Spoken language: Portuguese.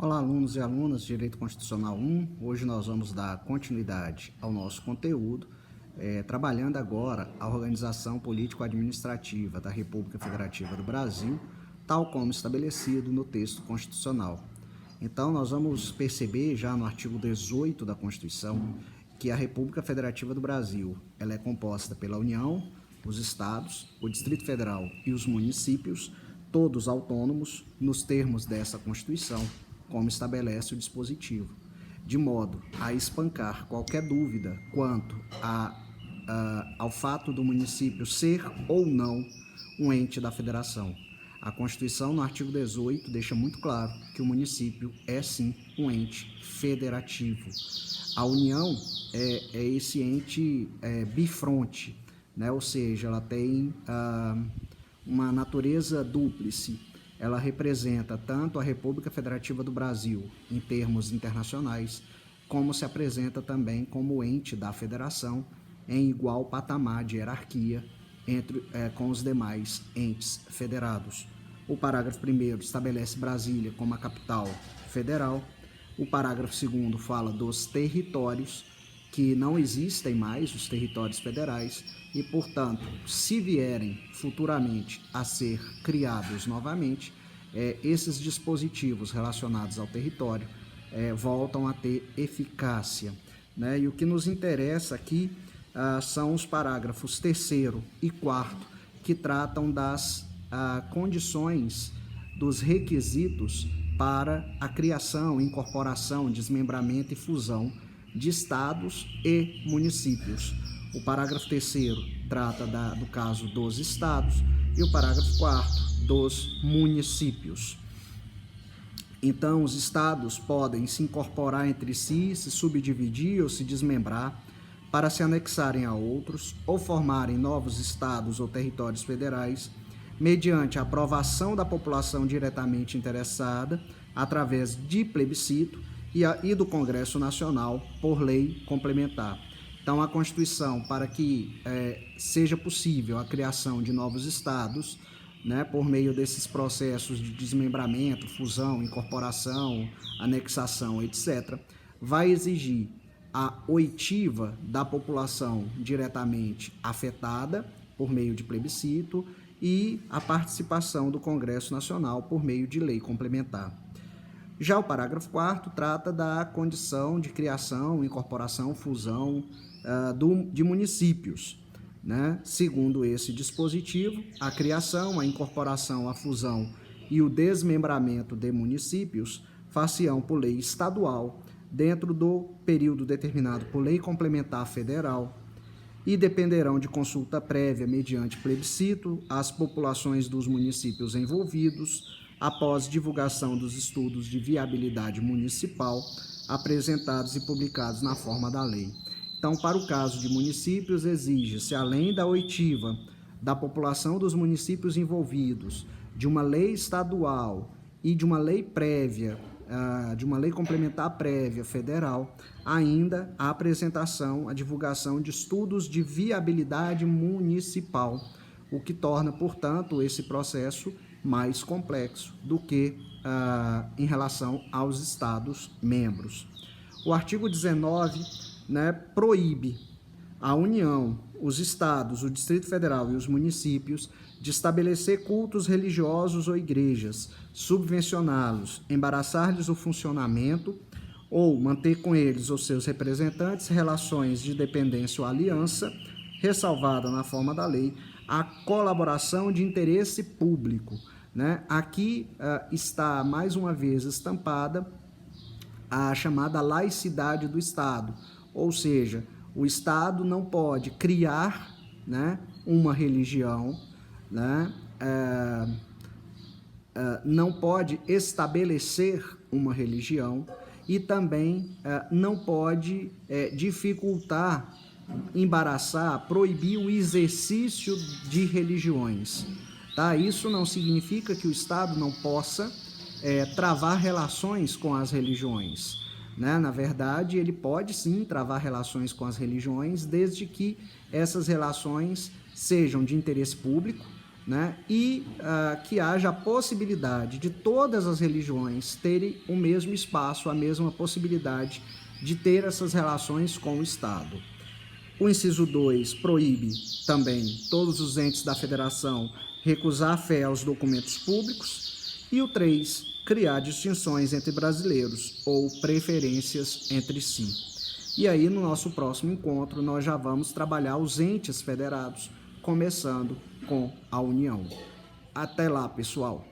Olá, alunos e alunas de Direito Constitucional 1. Hoje nós vamos dar continuidade ao nosso conteúdo, trabalhando agora a organização político-administrativa da República Federativa do Brasil, tal como estabelecido no texto constitucional. Então, nós vamos perceber já no artigo 18 da Constituição que a República Federativa do Brasil ela é composta pela União, os Estados, o Distrito Federal e os municípios, todos autônomos nos termos dessa Constituição, como estabelece o dispositivo, de modo a espancar qualquer dúvida quanto ao fato do município ser ou não um ente da federação. A Constituição, no artigo 18, deixa muito claro que o município é, sim, um ente federativo. A União é esse ente bifronte, né? Ou seja, ela tem uma natureza dúplice. Ela representa tanto a República Federativa do Brasil em termos internacionais, como se apresenta também como ente da federação em igual patamar de hierarquia com os demais entes federados. O parágrafo 1º estabelece Brasília como a capital federal. O parágrafo 2º fala dos territórios, que não existem mais os territórios federais e, portanto, se vierem futuramente a ser criados novamente, esses dispositivos relacionados ao território voltam a ter eficácia, né? E o que nos interessa aqui são os parágrafos 3º e 4º, que tratam das condições, dos requisitos para a criação, incorporação, desmembramento e fusão de estados e municípios. O parágrafo 3º trata do caso dos estados e o parágrafo 4º dos municípios. Então, os estados podem se incorporar entre si, se subdividir ou se desmembrar para se anexarem a outros ou formarem novos estados ou territórios federais mediante a aprovação da população diretamente interessada através de plebiscito e do Congresso Nacional por lei complementar. Então, a Constituição, para que seja possível a criação de novos estados, né, por meio desses processos de desmembramento, fusão, incorporação, anexação, etc., vai exigir a oitiva da população diretamente afetada por meio de plebiscito e a participação do Congresso Nacional por meio de lei complementar. Já o parágrafo 4º trata da condição de criação, incorporação, fusão de municípios, né? Segundo esse dispositivo, a criação, a incorporação, a fusão e o desmembramento de municípios far-se-ão por lei estadual dentro do período determinado por lei complementar federal e dependerão de consulta prévia mediante plebiscito às populações dos municípios envolvidos, após divulgação dos estudos de viabilidade municipal apresentados e publicados na forma da lei. Então, para o caso de municípios, exige-se, além da oitiva da população dos municípios envolvidos, de uma lei estadual e de uma lei prévia, de uma lei complementar prévia federal, ainda a apresentação, a divulgação de estudos de viabilidade municipal, o que torna, portanto, esse processo mais complexo do que em relação aos Estados membros. O artigo 19, né, proíbe a União, os Estados, o Distrito Federal e os municípios de estabelecer cultos religiosos ou igrejas, subvencioná-los, embaraçar-lhes o funcionamento ou manter com eles ou seus representantes relações de dependência ou aliança, ressalvada na forma da lei, a colaboração de interesse público, né? Aqui está, mais uma vez, estampada a chamada laicidade do Estado, ou seja, o Estado não pode criar, né, uma religião, né, não pode estabelecer uma religião e também não pode dificultar, embaraçar, proibir o exercício de religiões. Tá? Isso não significa que o Estado não possa travar relações com as religiões, né? Na verdade, ele pode sim travar relações com as religiões, desde que essas relações sejam de interesse público, né? E que haja a possibilidade de todas as religiões terem o mesmo espaço, a mesma possibilidade de ter essas relações com o Estado. O inciso 2 proíbe também todos os entes da federação recusar fé aos documentos públicos. E o 3, criar distinções entre brasileiros ou preferências entre si. E aí, no nosso próximo encontro, nós já vamos trabalhar os entes federados, começando com a União. Até lá, pessoal!